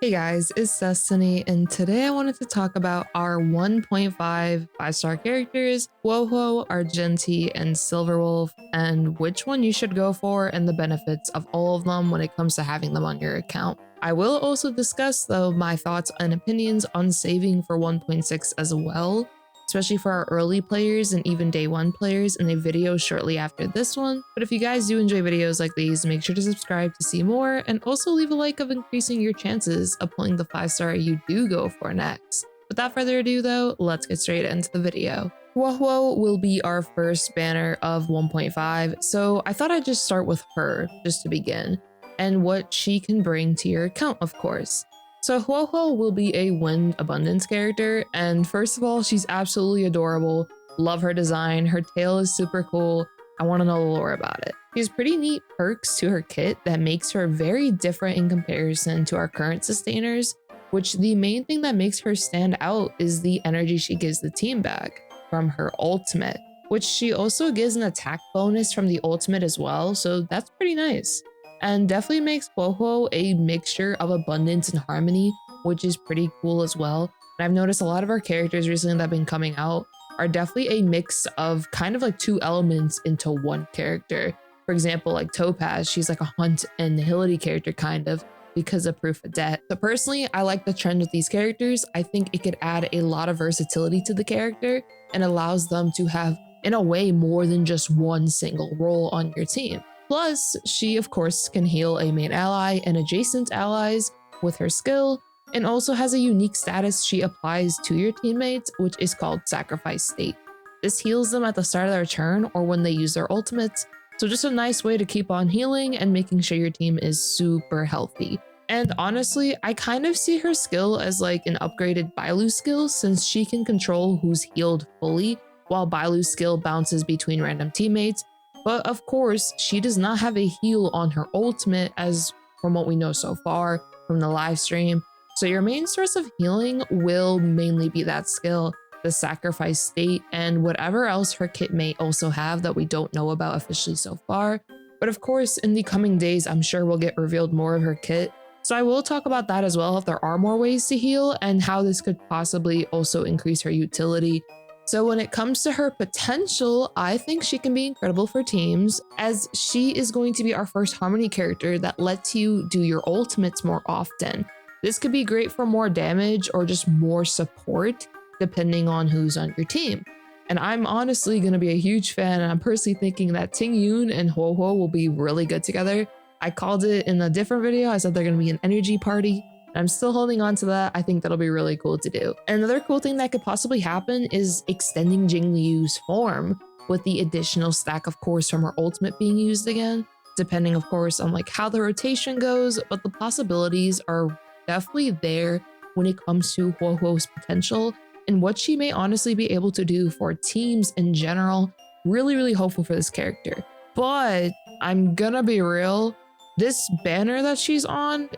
Hey guys, it's Destiny, and today I wanted to talk about our 1.5 5-star characters, Huohuo, Argenti, and Silverwolf, and which one you should go for and the benefits of all of them when it comes to having them on your account. I will also discuss, though, my thoughts and opinions on saving for 1.6 as well, especially for our early players and even day one players in a video shortly after this one. But if you guys do enjoy videos like these, make sure to subscribe to see more, and also leave a like of increasing your chances of pulling the 5-star you do go for next. Without further ado though, let's get straight into the video. Huohuo will be our first banner of 1.5, so I thought I'd just start with her, just to begin, and what she can bring to your account, of course. So Huohuo will be a wind abundance character, and first of all, she's absolutely adorable. Love her design, her tail is super cool. I want to know the lore about it. She has pretty neat perks to her kit that makes her very different in comparison to our current sustainers, which the main thing that makes her stand out is the energy she gives the team back from her ultimate, which she also gives an attack bonus from the ultimate as well, so that's pretty nice. And definitely makes Huohuo a mixture of abundance and harmony, which is pretty cool as well. And I've noticed a lot of our characters recently that have been coming out are definitely a mix of kind of like two elements into one character. For example, like Topaz, she's like a hunt and nihility character kind of because of proof of debt. So personally, I like the trend with these characters. I think it could add a lot of versatility to the character and allows them to have, in a way, more than just one single role on your team. Plus, she of course can heal a main ally and adjacent allies with her skill, and also has a unique status she applies to your teammates, which is called Sacrifice State. This heals them at the start of their turn or when they use their ultimates, so just a nice way to keep on healing and making sure your team is super healthy. And honestly, I kind of see her skill as like an upgraded Bailu skill, since she can control who's healed fully, while Bailu's skill bounces between random teammates. But of course, she does not have a heal on her ultimate, as from what we know so far from the live stream. So your main source of healing will mainly be that skill, the Sacrifice State, and whatever else her kit may also have that we don't know about officially so far. But of course, in the coming days, I'm sure we'll get revealed more of her kit. So I will talk about that as well, if there are more ways to heal and how this could possibly also increase her utility. So when it comes to her potential, I think she can be incredible for teams, as she is going to be our first harmony character that lets you do your ultimates more often. This could be great for more damage or just more support, depending on who's on your team. And I'm honestly going to be a huge fan, and I'm personally thinking that Ting Yun and Huohuo will be really good together. I called it in a different video. I said they're going to be an energy party. I'm still holding on to that. I think that'll be really cool to do. And another cool thing that could possibly happen is extending Jingliu's form with the additional stack, of course, from her ultimate being used again, depending, of course, on like how the rotation goes. But the possibilities are definitely there when it comes to Huohuo's potential and what she may honestly be able to do for teams in general. Really, really hopeful for this character. But I'm gonna be real, this banner that she's on,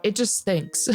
it just stinks.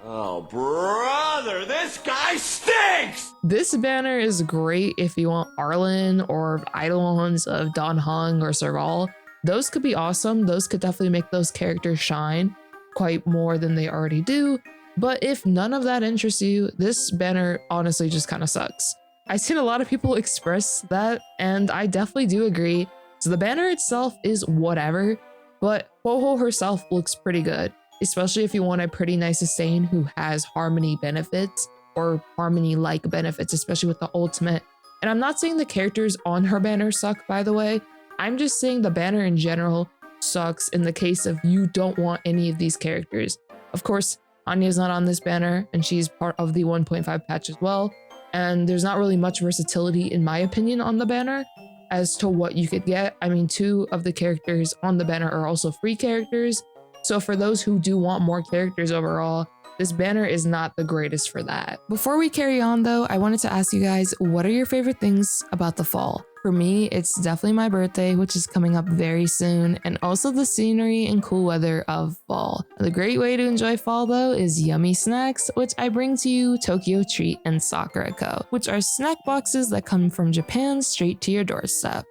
Oh, brother, this guy stinks! This banner is great if you want Arlen or Eidolons of Don Hung or Serval. Those could be awesome. Those could definitely make those characters shine quite more than they already do. But if none of that interests you, this banner honestly just kind of sucks. I've seen a lot of people express that, and I definitely do agree. So the banner itself is whatever, but Huohuo herself looks pretty good, especially if you want a pretty nice sustain who has harmony benefits or harmony-like benefits, especially with the ultimate. And I'm not saying the characters on her banner suck, by the way. I'm just saying the banner in general sucks in the case of you don't want any of these characters. Of course, Hanya's not on this banner, and she's part of the 1.5 patch as well. And there's not really much versatility, in my opinion, on the banner as to what you could get. I mean, 2 of the characters on the banner are also free characters. So for those who do want more characters overall, this banner is not the greatest for that. Before we carry on though, I wanted to ask you guys, what are your favorite things about the fall? For me, it's definitely my birthday, which is coming up very soon, and also the scenery and cool weather of fall. The great way to enjoy fall though is yummy snacks, which I bring to you Tokyo Treat and Sakura Co., which are snack boxes that come from Japan straight to your doorstep.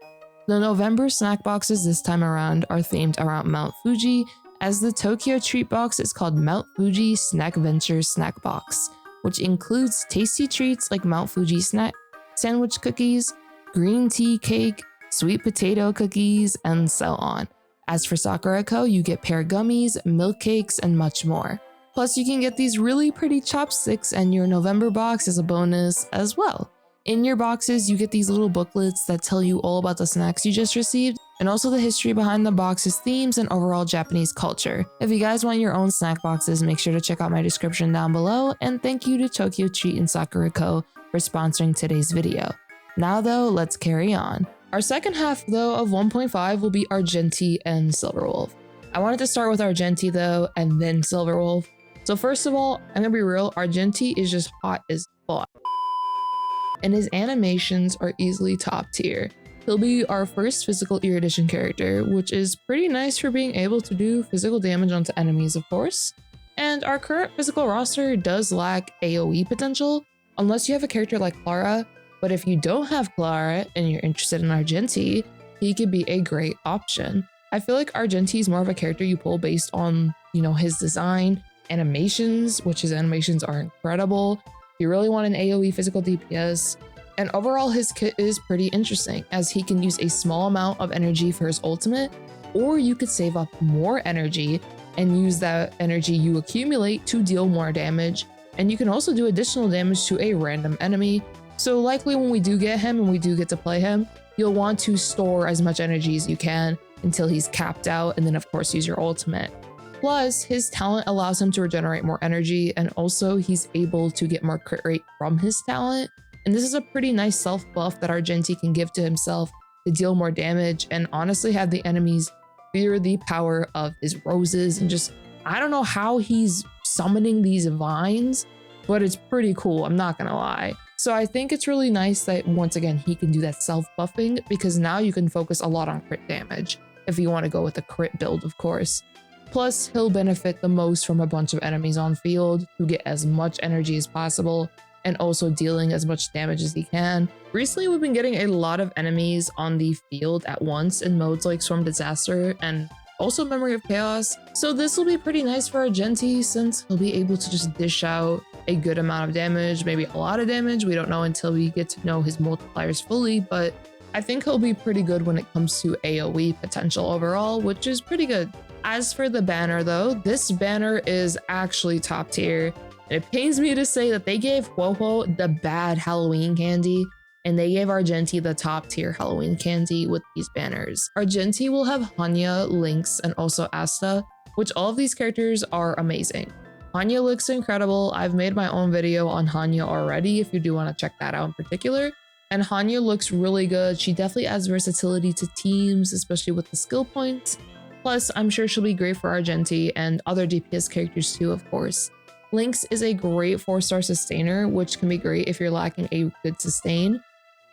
The November snack boxes this time around are themed around Mount Fuji, as the Tokyo treat box is called Mount Fuji Snack Ventures Snack Box, which includes tasty treats like Mount Fuji snack sandwich cookies, green tea cake, sweet potato cookies, and so on. As for Sakura Co, you get pear gummies, milk cakes, and much more. Plus, you can get these really pretty chopsticks, and your November box is a bonus as well. In your boxes, you get these little booklets that tell you all about the snacks you just received, and also the history behind the box's themes and overall Japanese culture. If you guys want your own snack boxes, make sure to check out my description down below, and thank you to Tokyo Treat and Sakura Co for sponsoring today's video. Now though, let's carry on. Our second half though of 1.5 will be Argenti and Silverwolf. I wanted to start with Argenti though, and then Silverwolf. So first of all, I'm gonna be real, Argenti is just hot as fuck. And his animations are easily top tier. He'll be our first physical erudition character, which is pretty nice for being able to do physical damage onto enemies, of course. And our current physical roster does lack AOE potential, unless you have a character like Clara. But if you don't have Clara and you're interested in Argenti, he could be a great option. I feel like Argenti is more of a character you pull based on, his design, animations, which his animations are incredible. If you really want an AOE physical DPS, and overall his kit is pretty interesting as he can use a small amount of energy for his ultimate, or you could save up more energy and use that energy you accumulate to deal more damage. And you can also do additional damage to a random enemy. So likely when we do get him and we do get to play him, you'll want to store as much energy as you can until he's capped out, and then of course use your ultimate. Plus, his talent allows him to regenerate more energy, and also he's able to get more crit rate from his talent. And this is a pretty nice self buff that Argenti can give to himself to deal more damage and honestly have the enemies fear the power of his roses. And just, I don't know how he's summoning these vines, but it's pretty cool, I'm not gonna lie. So I think it's really nice that once again, he can do that self buffing, because now you can focus a lot on crit damage if you want to go with a crit build, of course. Plus, he'll benefit the most from a bunch of enemies on field who get as much energy as possible and also dealing as much damage as he can. Recently, we've been getting a lot of enemies on the field at once in modes like Storm Disaster and also Memory of Chaos. So this will be pretty nice for Argenti since he'll be able to just dish out a good amount of damage, maybe a lot of damage. We don't know until we get to know his multipliers fully, but I think he'll be pretty good when it comes to AOE potential overall, which is pretty good. As for the banner though, this banner is actually top tier. And it pains me to say that they gave Huohuo the bad Halloween candy, and they gave Argenti the top tier Halloween candy with these banners. Argenti will have Hanya, Lynx, and also Asta, which all of these characters are amazing. Hanya looks incredible. I've made my own video on Hanya already if you do want to check that out in particular. And Hanya looks really good. She definitely adds versatility to teams, especially with the skill points. Plus, I'm sure she'll be great for Argenti and other DPS characters too, of course. Lynx is a great 4-star sustainer, which can be great if you're lacking a good sustain.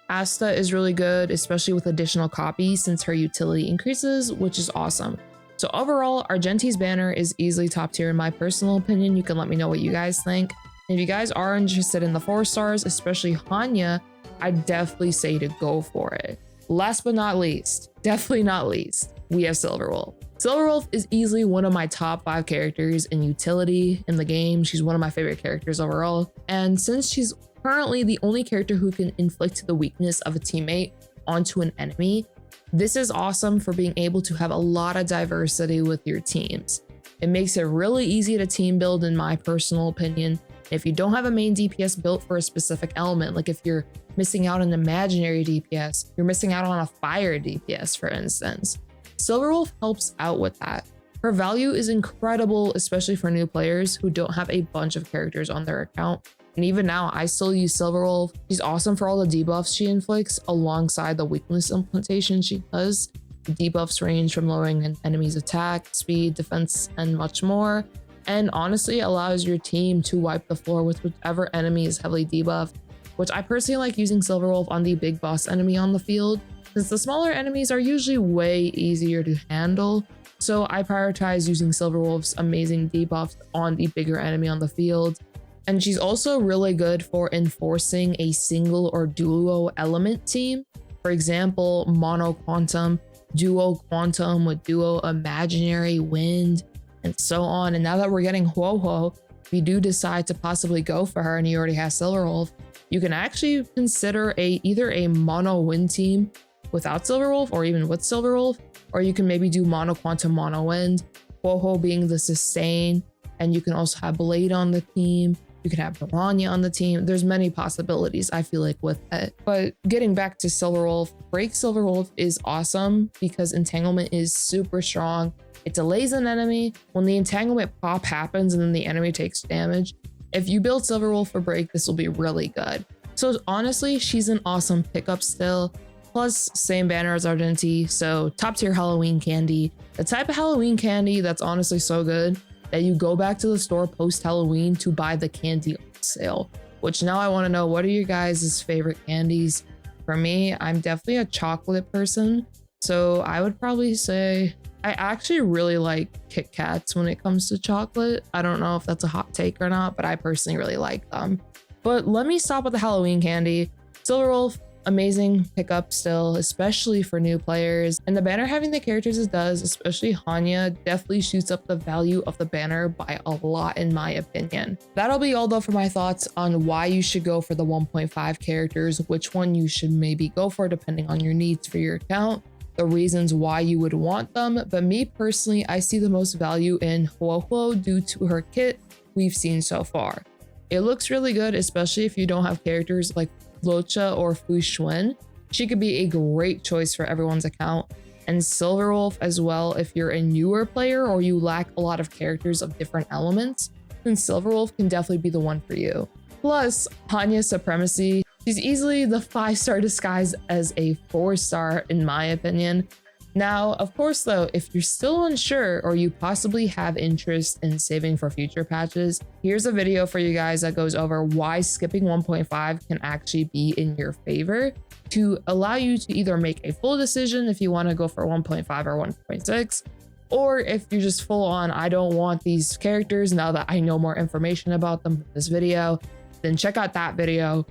Asta is really good, especially with additional copies since her utility increases, which is awesome. So overall, Argenti's banner is easily top tier in my personal opinion. You can let me know what you guys think. And if you guys are interested in the 4 stars, especially Hanya, I definitely say to go for it. Last but not least, definitely not least, we have Silverwolf. Silverwolf is easily one of my top 5 characters in utility in the game. She's one of my favorite characters overall. And since she's currently the only character who can inflict the weakness of a teammate onto an enemy, this is awesome for being able to have a lot of diversity with your teams. It makes it really easy to team build in my personal opinion. If you don't have a main DPS built for a specific element, like if you're missing out on an imaginary DPS, you're missing out on a fire DPS, for instance. Silverwolf helps out with that. Her value is incredible, especially for new players who don't have a bunch of characters on their account. And even now, I still use Silverwolf. She's awesome for all the debuffs she inflicts alongside the weakness implementation she does. The debuffs range from lowering an enemy's attack, speed, defense, and much more. And honestly, allows your team to wipe the floor with whichever enemy is heavily debuffed, which I personally like using Silverwolf on the big boss enemy on the field, since the smaller enemies are usually way easier to handle. So I prioritize using Silverwolf's amazing debuffs on the bigger enemy on the field. And she's also really good for enforcing a single or duo element team. For example, mono quantum, duo quantum with duo imaginary wind, and so on. And now that we're getting Huohuo, if you do decide to possibly go for her and you already have Silverwolf, you can actually consider either a mono wind team without Silverwolf or even with Silverwolf, or you can maybe do mono quantum, mono wind, Huohuo being the sustain, and you can also have Blade on the team. You can have Hanya on the team. There's many possibilities, I feel like, with it. But getting back to Silverwolf, Break Silverwolf is awesome because entanglement is super strong. It delays an enemy. When the entanglement pop happens and then the enemy takes damage, if you build Silverwolf for Break, this will be really good. So honestly, she's an awesome pickup still. Plus, same banner as Argenti, so top tier Halloween candy. The type of Halloween candy that's honestly so good that you go back to the store post Halloween to buy the candy on sale. Which now I want to know, what are your guys' favorite candies? For me, I'm definitely a chocolate person, so I would probably say I actually really like Kit Kats when it comes to chocolate. I don't know if that's a hot take or not, but I personally really like them. But let me stop with the Halloween candy. Silverwolf, amazing pickup still, especially for new players. And the banner having the characters it does, especially Hanya, definitely shoots up the value of the banner by a lot in my opinion. That'll be all though for my thoughts on why you should go for the 1.5 characters, which one you should maybe go for depending on your needs for your account, the reasons why you would want them. But me personally, I see the most value in Huohuo due to her kit we've seen so far. It looks really good, especially if you don't have characters like Locha or Fu Xuan. She could be a great choice for everyone's account. And Silverwolf as well if you're a newer player or you lack a lot of characters of different elements, then Silverwolf can definitely be the one for you. Plus, Hanya's supremacy. She's easily the 5-star disguised as a 4-star in my opinion. Now, of course though, if you're still unsure or you possibly have interest in saving for future patches, here's a video for you guys that goes over why skipping 1.5 can actually be in your favor to allow you to either make a full decision if you want to go for 1.5 or 1.6, or if you're just full on, I don't want these characters now that I know more information about them in this video, then check out that video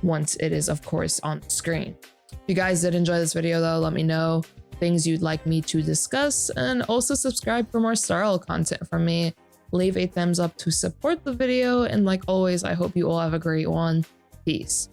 once it is of course on the screen. If you guys did enjoy this video though, let me know things you'd like me to discuss, and also subscribe for more style content from me. Leave a thumbs up to support the video, and like always, I hope you all have a great one. Peace.